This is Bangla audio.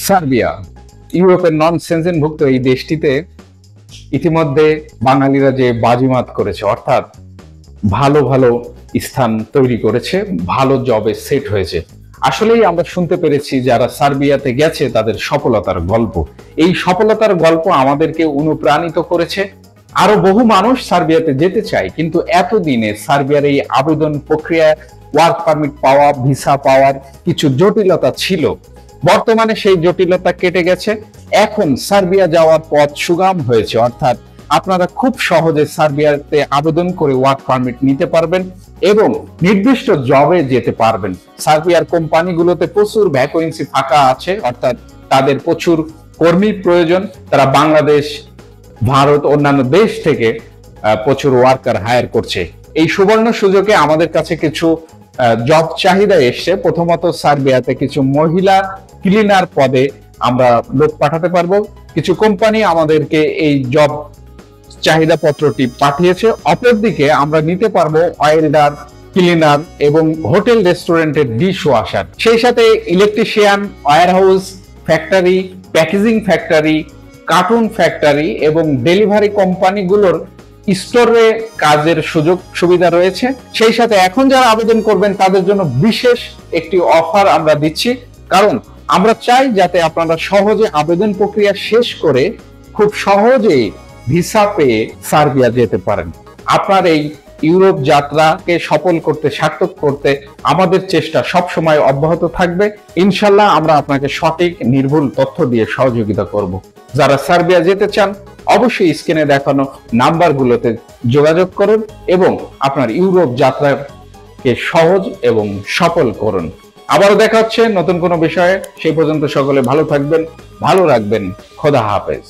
সার্বিয়া ইউরোপের নন সেনজেনভুক্ত এই দেশটিতে ইতিমধ্যে বাঙালিরা যে বাজিমাত করেছে, অর্থাৎ ভালো ভালো স্থান তৈরি করেছে, ভালো জবে সেট হয়েছে। আসলেই আমরা শুনতে পেরেছি যারা সার্বিয়াতে গেছে তাদের সফলতার গল্প। এই সফলতার গল্প আমাদেরকে অনুপ্রাণিত করেছে। আরো বহু মানুষ সার্বিয়াতে যেতে চায়, কিন্তু এতদিনে সার্বিয়ার এই আবেদন প্রক্রিয়া, ওয়ার্ক পারমিট পাওয়া, ভিসা পাওয়ার কিছু জটিলতা ছিল। বর্তমানে সেই জটিলতা কেটে গেছে। এখন সার্বিয়া যাওয়ার পথ সুগম হয়েছে, অর্থাৎ আপনারা খুব সহজে সার্বিয়াতে আবেদন করে ওয়ার্ক পারমিট নিতে পারবেন এবং নির্দিষ্ট জবে যেতে পারবেন। সার্বিয়ার কোম্পানিগুলোতে প্রচুর ভ্যাকেন্সি ফাঁকা আছে, অর্থাৎ তাদের প্রচুর কর্মীর প্রয়োজন। তারা বাংলাদেশ, ভারত, অন্যান্য দেশ থেকে প্রচুর ওয়ার্কার হায়ার করছে। এই সুবর্ণ সুযোগে আমাদের কাছে কিছু জব চাহিদা এসছে। প্রথমত সার্বিয়াতে কিছু মহিলা ক্লিনার পদে আমরা লোক পাঠাতে পারবো। কিছু কোম্পানি আমাদেরকে এই জব চাহিদা পত্রটি পাঠিয়েছে। অপরদিকে আমরা নিতে পারবো ওয়েল্ডার, ক্লিনার এবং হোটেল রেস্টুরেন্টের ডিশ ওয়াশার। সেই সাথে electrician, warehouse, factory, packaging factory, cartoon factory এবং ডেলিভারি কোম্পানিগুলোর স্টোরে কাজের সুযোগ সুবিধা রয়েছে। সেই সাথে এখন যারা আবেদন করবেন তাদের জন্য বিশেষ একটি অফার আমরা দিচ্ছি, কারণ আমরা চাই যাতে আপনারা সহজে আবেদন প্রক্রিয়া শেষ করে খুব সহজেই ভিসা পেয়ে সার্বিয়া যেতে পারেন। আপনার এই ইউরোপ যাত্রাকে সফল করতে, সার্থক করতে আমাদের চেষ্টা সব সময় অব্যাহত থাকবে। ইনশাল্লাহ আমরা আপনাকে সঠিক নির্ভুল তথ্য দিয়ে সহযোগিতা করব। যারা সার্বিয়া যেতে চান অবশ্যই স্ক্রিনে দেখানো নাম্বারগুলোতে যোগাযোগ করুন এবং আপনার ইউরোপ যাত্রাকে সহজ এবং সফল করুন। আবারও দেখা হচ্ছে নতুন কোনো বিষয়ে। সেই পর্যন্ত সকলে ভালো থাকবেন, ভালো রাখবেন। খোদা হাফেজ।